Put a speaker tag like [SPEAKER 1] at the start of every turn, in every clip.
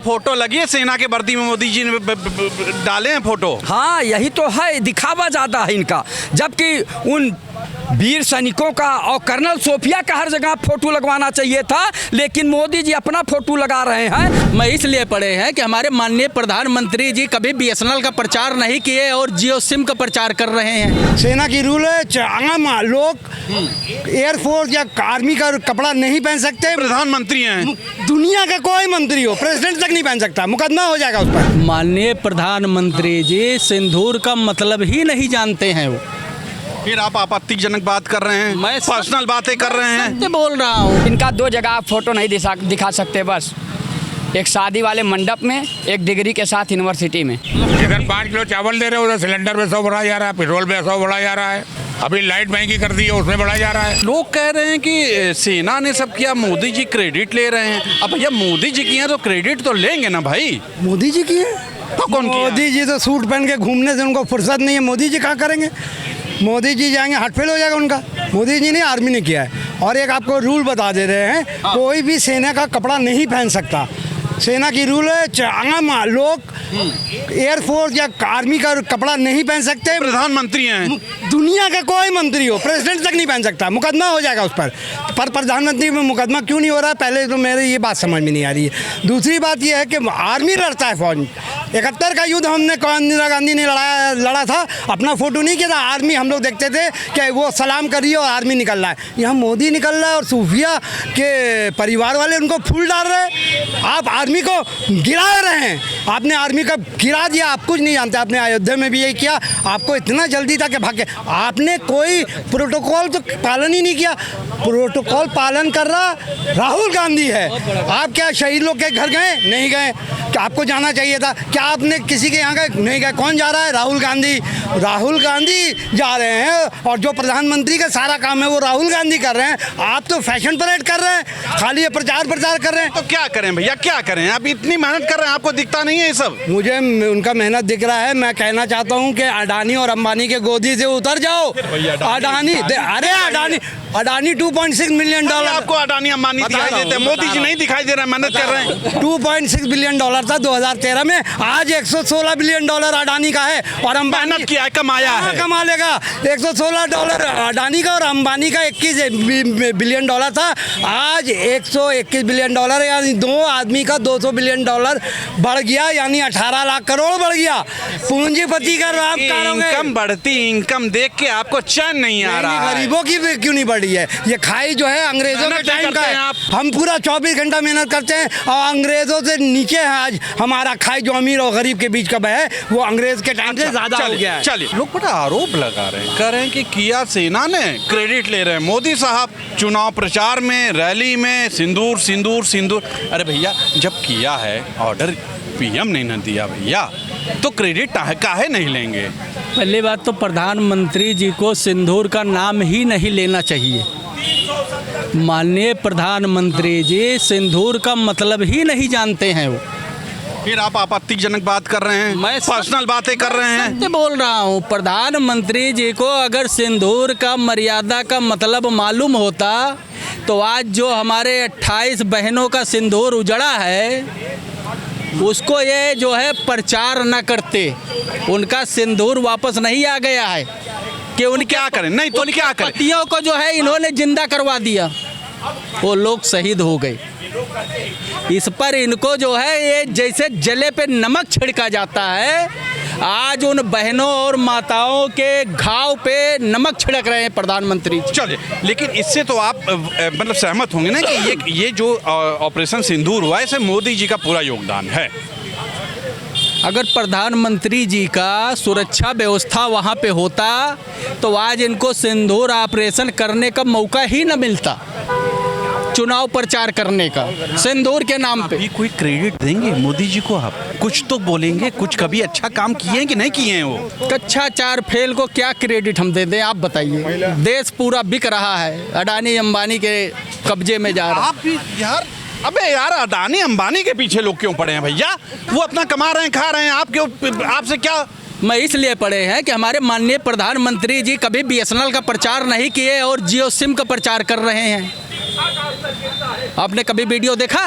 [SPEAKER 1] Photo लगी है सेना के वर्दी में, मोदी जी ने डाले हैं फोटो।
[SPEAKER 2] हाँ, यही तो है, दिखावा ज़्यादा है इनका, जबकि उन वीर सैनिकों का और कर्नल सोफिया का हर जगह फोटो लगवाना चाहिए था, लेकिन मोदी जी अपना फोटो लगा रहे हैं।
[SPEAKER 3] मैं इसलिए पढ़े हैं कि हमारे माननीय प्रधानमंत्री जी कभी BSNL का प्रचार नहीं किए और जियो सिम का प्रचार कर रहे हैं।
[SPEAKER 4] सेना की रूल है, आम लोग एयरफोर्स या आर्मी का कपड़ा नहीं पहन सकते।
[SPEAKER 1] प्रधानमंत्री हैं,
[SPEAKER 4] दुनिया का कोई मंत्री हो, प्रेसिडेंट तक नहीं पहन सकता, मुकदमा हो जाएगा उस पर।
[SPEAKER 3] माननीय प्रधानमंत्री जी सिंदूर का मतलब ही नहीं जानते हैं। वो
[SPEAKER 1] फिर आप आपत्तिजनक बात कर रहे हैं,
[SPEAKER 3] मैं
[SPEAKER 1] पर्सनल बातें कर रहे हैं।
[SPEAKER 3] सत्य बोल रहा हूँ।
[SPEAKER 2] इनका दो जगह आप फोटो नहीं दिखा सकते, बस एक शादी वाले मंडप में, एक डिग्री के साथ यूनिवर्सिटी में।
[SPEAKER 5] इधर 5 किलो चावल दे रहे हो, उधर सिलेंडर पे 100 बढ़ाया जा रहा है, पेट्रोल पे 100 बढ़ाया जा रहा है, अभी लाइट महंगी कर दी है उसमें बढ़ाया जा रहा है।
[SPEAKER 1] लोग कह रहे हैं कि सेना ने सब किया, मोदी जी क्रेडिट ले रहे हैं। अब भैया मोदी जी किए तो क्रेडिट तो लेंगे ना भाई।
[SPEAKER 4] मोदी जी की है
[SPEAKER 1] तो कौन किया?
[SPEAKER 4] मोदी जी तो सूट पहन के घूमने से उनको फुर्सत नहीं है, मोदी जी कहाँ करेंगे। मोदी जी जाएंगे हार्ट फेल हो जाएगा उनका। मोदी जी ने, आर्मी ने किया है। और एक आपको रूल बता दे रहे हैं, कोई भी सेना का कपड़ा नहीं पहन सकता। सेना की रूल है, आम लोग एयरफोर्स या आर्मी का कपड़ा नहीं पहन सकते।
[SPEAKER 1] प्रधानमंत्री हैं,
[SPEAKER 4] दुनिया का कोई मंत्री हो, प्रेसिडेंट तक नहीं पहन सकता, मुकदमा हो जाएगा उस पर प्रधानमंत्री में मुकदमा क्यों नहीं हो रहा है? पहले तो मेरे ये बात समझ में नहीं आ रही है। दूसरी बात ये है कि आर्मी लड़ता है, फौज 71 का युद्ध हमने इंदिरा गांधी ने लड़ा था, अपना फोटो नहीं किया था। आर्मी हम लोग देखते थे कि वो सलाम कर रही है और आर्मी निकल रहा है। यहाँ मोदी निकल रहा है और सूफिया के परिवार वाले उनको फूल डाल रहे हैं। आप आर्मी को गिरा रहे हैं, आपने आर्मी का गिरा दिया। आप कुछ नहीं जानते, आपने अयोध्या में भी यही किया। आपको इतना जल्दी था कि भागे, आपने कोई प्रोटोकॉल तो पालन ही नहीं किया। प्रोटोकॉल पालन कर रहा राहुल गांधी है। आप क्या शहीद लोग के घर गए? नहीं गए। क्या आपको जाना चाहिए था? क्या आपने किसी के यहाँ गए? नहीं गए। कौन जा रहा है? राहुल गांधी। राहुल गांधी जा रहे हैं और जो प्रधानमंत्री का सारा काम है वो राहुल गांधी कर रहे हैं। आप तो फैशन परेड कर रहे हैं, खाली ये प्रचार कर रहे हैं।
[SPEAKER 1] तो क्या करें भैया, क्या करें? आप इतनी मेहनत कर रहे हैं, आपको दिखता नहीं है ये सब?
[SPEAKER 4] मुझे उनका मेहनत दिख रहा है। मैं कहना चाहता हूँ कि अडानी और अंबानी के गोदी से उतर जाओ। Adani 2.6 million dollar.
[SPEAKER 1] आपको अडानी अंबानी दिखाई देते हैं, मोदी जी नहीं दिखाई दे रहे हैं, मेहनत कर रहे हैं।
[SPEAKER 4] 2.6 बिलियन डॉलर था 2013 में, आज 116 बिलियन डॉलर अडानी का है। और अंबानी
[SPEAKER 1] मेहनत किया है, कमाया है,
[SPEAKER 4] कमा लेगा। 116 डॉलर अडानी का और अंबानी का 21 बिलियन डॉलर था, आज 121 बिलियन डॉलर, यानी दो आदमी का 200 बिलियन डॉलर बढ़ गया, यानी 18 लाख करोड़ बढ़ गया। पूंजीपति का
[SPEAKER 1] इनकम बढ़ती, इनकम देख के आपको चैन नहीं आ रहा है।
[SPEAKER 4] गरीबों की क्यों नहीं बढ़ी है? ये खाई जो है अंग्रेजों के टाइम का है। हम पूरा 24 घंटा मेहनत करते हैं और अंग्रेजों से नीचे है आज हमारा खाई, जो अमीर और गरीब के बीच का है वो अंग्रेज के टाइम से ज्यादा हो गया है।
[SPEAKER 1] चलिए, लोग बड़ा आरोप लगा रहे हैं, कह रहे हैं कि किया सेना ने, क्रेडिट ले रहे हैं मोदी साहब। चुनाव प्रचार में, रैली में सिंदूर सिंदूर सिंदूर। अरे भैया, जब किया है ऑर्डर PM ने न दिया भैया, तो क्रेडिट काहे नहीं लेंगे?
[SPEAKER 3] पहली बात तो प्रधानमंत्री जी को सिंदूर का नाम ही नहीं लेना चाहिए। माननीय प्रधानमंत्री जी सिंदूर का मतलब ही नहीं जानते हैं। वो
[SPEAKER 1] फिर आप आपत्तिजनक बात कर रहे हैं,
[SPEAKER 3] मैं
[SPEAKER 1] पर्सनल बातें कर रहे हैं।
[SPEAKER 3] सत्य बोल रहा हूँ। प्रधानमंत्री जी को अगर सिंदूर का मर्यादा का मतलब मालूम होता तो आज जो हमारे 28 बहनों का सिंदूर उजड़ा है उसको ये जो है प्रचार न करते। उनका सिंदूर वापस नहीं आ गया है कि उनके
[SPEAKER 1] क्या करें? नहीं तो क्या करें?
[SPEAKER 3] पतियों को जो है इन्होंने जिंदा करवा दिया, वो लोग शहीद हो गए। इस पर इनको जो है ये जैसे जले पे नमक छिड़का जाता है, आज उन बहनों और माताओं के घाव पे नमक छिड़क रहे हैं प्रधानमंत्री।
[SPEAKER 1] चलिए, लेकिन इससे तो आप मतलब सहमत होंगे ना कि ये जो ऑपरेशन सिंदूर हुआ है, इसमें मोदी जी का पूरा योगदान है।
[SPEAKER 3] अगर प्रधानमंत्री जी का सुरक्षा व्यवस्था वहाँ पे होता तो आज इनको सिंदूर ऑपरेशन करने का मौका ही न मिलता, चुनाव प्रचार करने का सिंदूर के नाम पे।
[SPEAKER 1] कोई क्रेडिट देंगे मोदी जी को? आप कुछ तो बोलेंगे, कुछ कभी अच्छा काम किए हैं कि नहीं किए हैं? वो
[SPEAKER 3] कच्चा 4 फेल को क्या क्रेडिट हम दे दें? आप बताइए। देश पूरा बिक रहा है, अडानी अंबानी के कब्जे में जा रहा है।
[SPEAKER 1] आप भी यार, अबे यार, अडानी अंबानी के पीछे लोग क्यों पड़े हैं भैया? वो अपना कमा रहे हैं, खा रहे हैं, आपसे क्या?
[SPEAKER 3] मैं इसलिए पढ़े हैं कि हमारे माननीय प्रधानमंत्री जी कभी BSNL का प्रचार नहीं किए और जियो सिम का प्रचार कर रहे हैं। आपने कभी वीडियो देखा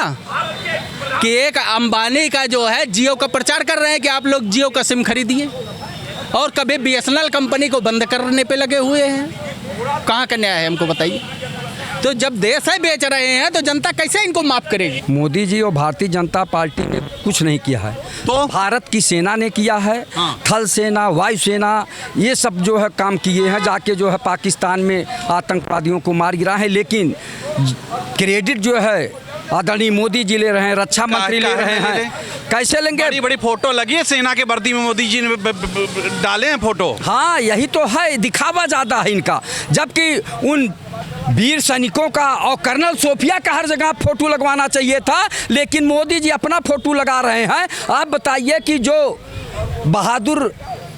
[SPEAKER 3] कि एक अंबानी का जो है जियो का प्रचार कर रहे हैं कि आप लोग जियो का सिम खरीदिए, और कभी BSNL कंपनी को बंद करने पे लगे हुए हैं। कहाँ का न्याय है, हमको बताइए। तो जब देश है बेच रहे हैं तो जनता कैसे इनको माफ़ करेगी।
[SPEAKER 2] मोदी जी और भारतीय जनता पार्टी ने कुछ नहीं किया है,
[SPEAKER 1] तो
[SPEAKER 2] भारत की सेना ने किया है।
[SPEAKER 1] हाँ।
[SPEAKER 2] थल सेना, वायु सेना, ये सब जो है काम किए हैं, जाके जो है पाकिस्तान में आतंकवादियों को मार गिरा है। लेकिन क्रेडिट जो है आदरणीय मोदी जी ले रहे हैं, रक्षा मंत्री ले रहे हैं। कैसे लेंगे?
[SPEAKER 1] बड़ी बड़ी फोटो लगी है सेना के वर्दी में, मोदी जी ने डाले हैं फोटो।
[SPEAKER 2] हाँ, यही तो है, दिखावा ज़्यादा है इनका। जबकि उन वीर सैनिकों का और कर्नल सोफिया का हर जगह फोटो लगवाना चाहिए था, लेकिन मोदी जी अपना फोटो लगा रहे हैं। आप बताइए कि जो बहादुर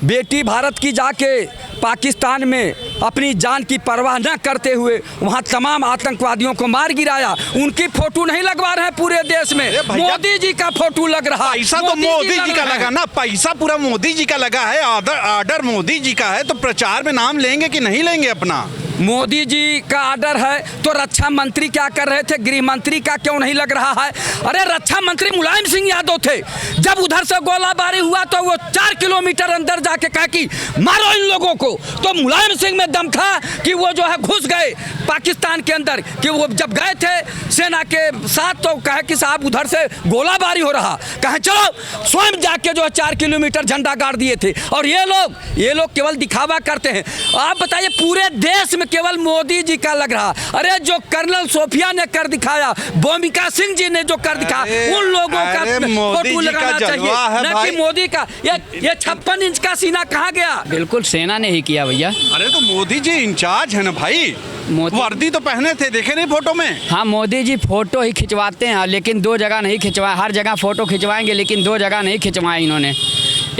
[SPEAKER 2] बेटी भारत की जाके पाकिस्तान में अपनी जान की परवाह न करते हुए वहाँ तमाम आतंकवादियों को मार गिराया, उनकी फोटो नहीं लगवा रहे हैं पूरे देश में, मोदी जी का फोटो लग रहा है।
[SPEAKER 1] पैसा तो मोदी जी का लगा ना, पैसा पूरा मोदी जी का लगा है, ऑर्डर मोदी जी का है, तो प्रचार में नाम लेंगे कि नहीं लेंगे अपना?
[SPEAKER 2] मोदी जी का ऑर्डर है तो रक्षा मंत्री क्या कर रहे थे, गृह मंत्री का क्यों नहीं लग रहा है? अरे रक्षा मंत्री मुलायम सिंह यादव थे, जब उधर से गोलाबारी हुआ तो वो 4 किलोमीटर अंदर जाके कहा कि मारो इन लोगों को, तो मुलायम सिंह में दम था कि वो जो है घुस गए पाकिस्तान के अंदर। कि वो जब गए थे सेना के साथ तो कहे कि साहब उधर से गोलाबारी हो रहा, कहे चलो, स्वयं जाके जो है 4 किलोमीटर झंडा गाड़ दिए थे। और ये लोग केवल दिखावा करते हैं। आप बताइए, पूरे देश में केवल मोदी जी का लग रहा। अरे जो कर्नल सोफिया ने कर दिखाया, भूमिका सिंह जी ने जो कर दिखाया, उन लोगों का फोटो लगाना चाहिए, न कि मोदी का। ये 56 इंच का सीना कहाँ गया?
[SPEAKER 6] बिल्कुल सेना ने ही किया भैया।
[SPEAKER 1] अरे तो मोदी जी इंचार्ज है ना भाई, वर्दी तो पहने थे, देखे नहीं फोटो में?
[SPEAKER 6] हाँ, मोदी जी फोटो ही खिंचवाते हैं, लेकिन 2 जगह नहीं खिंचवाए। हर जगह फोटो खिंचवाएंगे लेकिन 2 जगह नहीं खिंचवाए इन्होंने।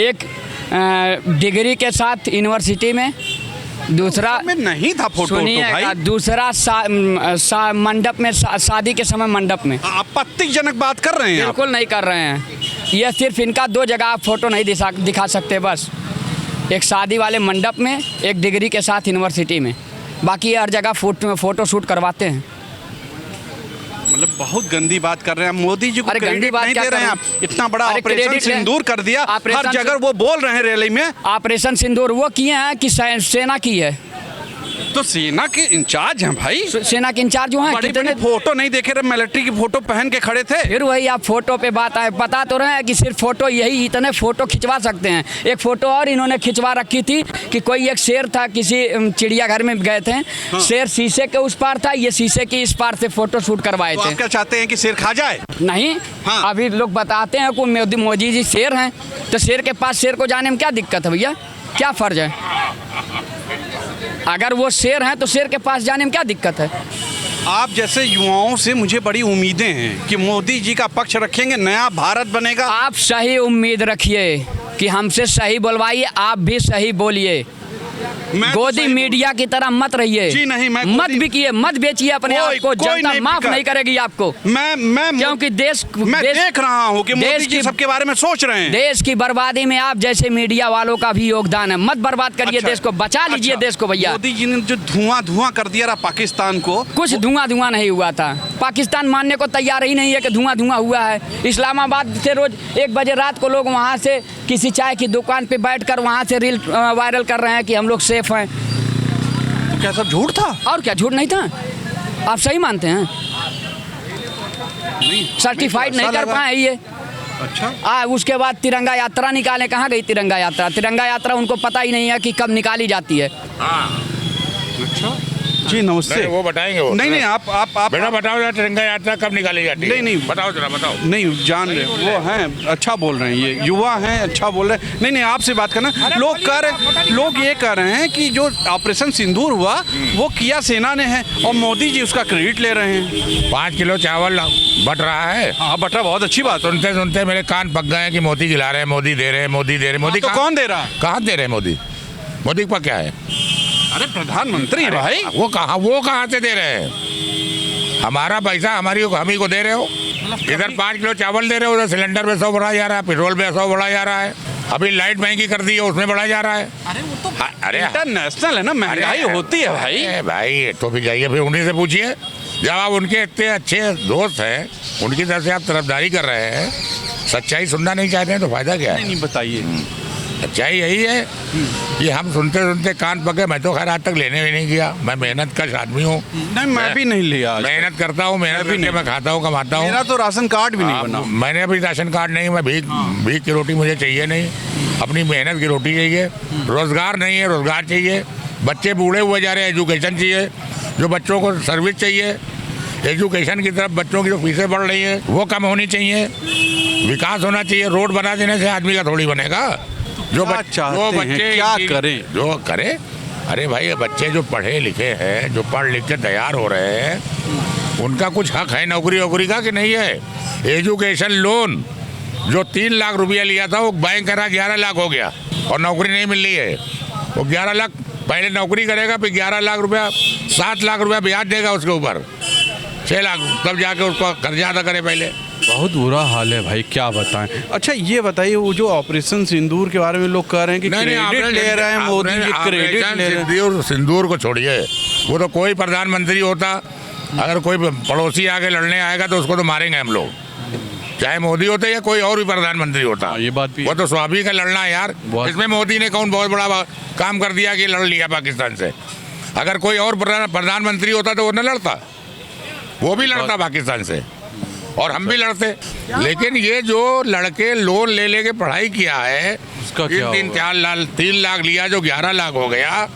[SPEAKER 6] एक डिग्री के साथ यूनिवर्सिटी में, दूसरा
[SPEAKER 1] में नहीं था फोटो तो भाई।
[SPEAKER 6] दूसरा मंडप में, शादी के समय मंडप में।
[SPEAKER 1] आपत्तिजनक बात कर रहे हैं आप।
[SPEAKER 6] बिल्कुल नहीं कर रहे हैं। यह सिर्फ इनका 2 जगह आप फोटो नहीं दिखा सकते, बस एक शादी वाले मंडप में, एक डिग्री के साथ यूनिवर्सिटी में, बाकी हर जगह फोटो शूट करवाते हैं।
[SPEAKER 1] मतलब बहुत गंदी बात कर रहे हैं मोदी जी को।
[SPEAKER 6] अरे
[SPEAKER 1] क्रेडिट
[SPEAKER 6] गंदी बात
[SPEAKER 1] नहीं
[SPEAKER 6] क्या
[SPEAKER 1] दे रहे हैं आप। इतना बड़ा ऑपरेशन सिंदूर कर दिया, हर जगह वो बोल रहे हैं रैली में।
[SPEAKER 6] ऑपरेशन सिंदूर वो किए हैं कि सेना की है?
[SPEAKER 1] तो सेना के इंचार्ज हैं भाई,
[SPEAKER 6] सेना के इंचार्ज जो हैं।
[SPEAKER 1] कितने फोटो नहीं देखे रहे, मिलिट्री की फोटो पहन के खड़े थे।
[SPEAKER 6] फिर वही आप फोटो पे बात आए, बता तो रहे हैं कि सिर्फ फोटो, यही इतने फोटो खिंचवा सकते हैं। एक फोटो और इन्होंने खिंचवा रखी थी कि कोई एक शेर था, किसी चिड़ियाघर में गए थे। हाँ। शेर शीशे के उस पार था, ये शीशे के इस पार से फोटो शूट करवाए थे।
[SPEAKER 1] आप क्या चाहते हैं कि शेर खा जाए?
[SPEAKER 6] नहीं। हाँ। अभी लोग बताते हैं कि मोदी जी शेर हैं, तो शेर के पास शेर को जाने में क्या दिक्कत है भैया? क्या फर्ज है? अगर वो शेर हैं तो शेर के पास जाने में क्या दिक्कत है?
[SPEAKER 1] आप जैसे युवाओं से मुझे बड़ी उम्मीदें हैं कि मोदी जी का पक्ष रखेंगे, नया भारत बनेगा।
[SPEAKER 6] आप सही उम्मीद रखिए कि हमसे सही बोलवाइए, आप भी सही बोलिए। गोदी मीडिया की तरह मत रहिए।
[SPEAKER 1] जी नहीं, मैं
[SPEAKER 6] मत बिकिए, मत बेचिए अपने आप को, जनता माफ नहीं करेगी आपको।
[SPEAKER 1] मैं
[SPEAKER 6] क्योंकि
[SPEAKER 1] मैं देख रहा हूँ कि मोदी जी सबके बारे में सोच रहे हैं।
[SPEAKER 6] देश की बर्बादी में आप जैसे मीडिया वालों का भी योगदान है। मत बर्बाद करिए देश को, बचा लीजिए देश को भैया।
[SPEAKER 1] मोदी जी ने जो धुआं कर दिया पाकिस्तान को,
[SPEAKER 6] कुछ धुआं नहीं हुआ था। पाकिस्तान मानने को तैयार ही नहीं है कि धुआं हुआ है। इस्लामाबाद से रोज 1 बजे रात को लोग वहाँ से किसी चाय की दुकान पे बैठकर वहाँ से रील वायरल कर रहे हैं कि हम लोग सेफ हैं।
[SPEAKER 1] तो क्या सब झूठ था?
[SPEAKER 6] और क्या झूठ नहीं था? आप सही मानते हैं? सर्टिफाइड नहीं कर पाए ये।
[SPEAKER 1] अच्छा।
[SPEAKER 6] उसके बाद तिरंगा यात्रा निकाले, कहाँ गई तिरंगा यात्रा? तिरंगा यात्रा उनको पता ही नहीं है कि कब निकाली जाती है।
[SPEAKER 1] अच्छा जी, नमस्ते।
[SPEAKER 5] वो बताएंगे वो।
[SPEAKER 1] नहीं आप
[SPEAKER 5] बेटा बताओ, तिरंगा यात्रा कब निकाली जाती है?
[SPEAKER 1] नहीं
[SPEAKER 5] बताओ जरा, बताओ।
[SPEAKER 1] नहीं जान रहे वो हैं, अच्छा बोल रहे हैं, ये युवा हैं, अच्छा बोल रहे हैं। नहीं आपसे बात करना। लोग ये कह रहे हैं कि जो ऑपरेशन सिंदूर हुआ वो किया सेना ने है और मोदी जी उसका क्रेडिट ले रहे हैं।
[SPEAKER 5] 5 किलो चावल बट रहा है।
[SPEAKER 1] हाँ, बट रहा, बहुत अच्छी बात।
[SPEAKER 5] सुनते सुनते मेरे कान पक गए कि मोदी खिला रहे हैं, मोदी दे रहे हैं, मोदी दे रहे हैं। मोदी
[SPEAKER 1] तो कौन दे रहा है?
[SPEAKER 5] कहाँ दे रहे हैं मोदी? मोदी का क्या है?
[SPEAKER 1] अरे प्रधानमंत्री है भाई।
[SPEAKER 5] वो कहाँ से दे रहे हैं? हमारा पैसा हम ही को दे रहे हो। इधर 5 किलो चावल दे रहे हो, उधर सिलेंडर पे 100 बढ़ाया जा रहा है, पेट्रोल पे 100 बढ़ाया जा रहा है, अभी लाइट महंगी कर दी है उसमें बढ़ाया जा रहा है।
[SPEAKER 1] अरे वो तो इंटरनेशनल है ना, महंगाई होती है भाई।
[SPEAKER 5] भाई तो फिर जाइए, फिर उन्हीं से पूछिए जब आप उनके इतने अच्छे दोस्त हैं, उनकी तरफ से आप तरफदारी कर रहे हैं, सच्चाई सुनना नहीं चाहते हैं तो फायदा क्या है?
[SPEAKER 1] नहीं बताइए।
[SPEAKER 5] सच्चाई यही है कि हम सुनते सुनते कान पके। मैं तो खैर आज तक लेने भी नहीं गया, मैं मेहनत कश आदमी हूँ।
[SPEAKER 1] नहीं मैं भी नहीं लिया आज।
[SPEAKER 5] मेहनत करता हूँ, मेहनत करके मैं खाता हूँ, कमाता हूँ।
[SPEAKER 1] मेरा तो राशन कार्ड भी नहीं बना।
[SPEAKER 5] मैंने अभी राशन कार्ड नहीं, मैं भीख की रोटी मुझे चाहिए नहीं, अपनी मेहनत की रोटी चाहिए। रोजगार नहीं है, रोजगार चाहिए। बच्चे बूढ़े हुए जा रहे हैं, एजुकेशन चाहिए। जो बच्चों को सर्विस चाहिए, एजुकेशन की तरफ बच्चों की जो फीसें बढ़ रही है वो कम होनी चाहिए। विकास होना चाहिए। रोड बना देने से आदमी का थोड़ी बनेगा। जो बच्चे
[SPEAKER 1] क्या करें?
[SPEAKER 5] जो करे, अरे भाई बच्चे जो पढ़े लिखे हैं, जो पढ़ लिख के तैयार हो रहे हैं, उनका कुछ हक है नौकरी वोकरी का कि नहीं है? एजुकेशन लोन जो 3 लाख रुपया लिया था वो बैंक करा 11 लाख हो गया और नौकरी नहीं मिल रही है। वो 11 लाख पहले नौकरी करेगा, फिर 11 लाख रुपया 7 लाख रुपया ब्याज देगा उसके ऊपर, 6 लाख, तब जाके उसको कर्जा अदा करे। पहले
[SPEAKER 1] बहुत बुरा हाल है भाई, क्या बताएं। अच्छा ये बताइए, वो जो ऑपरेशन सिंदूर के बारे में लोग कह रहे हैं कि क्रेडिट ले रहे हैं मोदी जी, क्रेडिट ले रहे हैं।
[SPEAKER 5] सिंदूर को छोड़िए, वो तो कोई प्रधानमंत्री होता, अगर कोई पड़ोसी आके लड़ने आएगा तो उसको तो मारेंगे हम लोग, चाहे मोदी होते या कोई और भी प्रधानमंत्री होता।
[SPEAKER 1] ये बात भी
[SPEAKER 5] वो तो स्वाभाविक है लड़ना है यार। इसमें मोदी ने कौन बहुत बड़ा काम कर दिया कि लड़ लिया पाकिस्तान से? अगर कोई और प्रधानमंत्री होता तो वो न लड़ता, वो भी लड़ता पाकिस्तान से और हम भी लड़ते। लेकिन ये जो लड़के लोन ले लेके पढ़ाई किया है, 3 लाख लिया जो 11 लाख हो गया,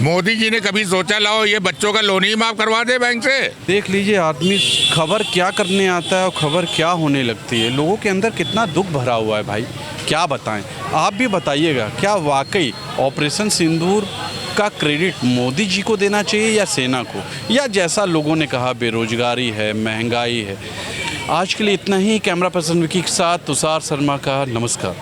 [SPEAKER 5] मोदी जी ने कभी सोचा लाओ ये बच्चों का लोन ही माफ करवा दे बैंक से?
[SPEAKER 1] देख लीजिए आदमी खबर क्या करने आता है और खबर क्या होने लगती है। लोगों के अंदर कितना दुख भरा हुआ है भाई, क्या बताएं। आप भी बताइएगा, क्या वाकई ऑपरेशन सिंदूर का क्रेडिट मोदी जी को देना चाहिए या सेना को, या जैसा लोगों ने कहा बेरोजगारी है, महंगाई है। आज के लिए इतना ही। कैमरा पर्सन विकी के साथ तुषार शर्मा का नमस्कार।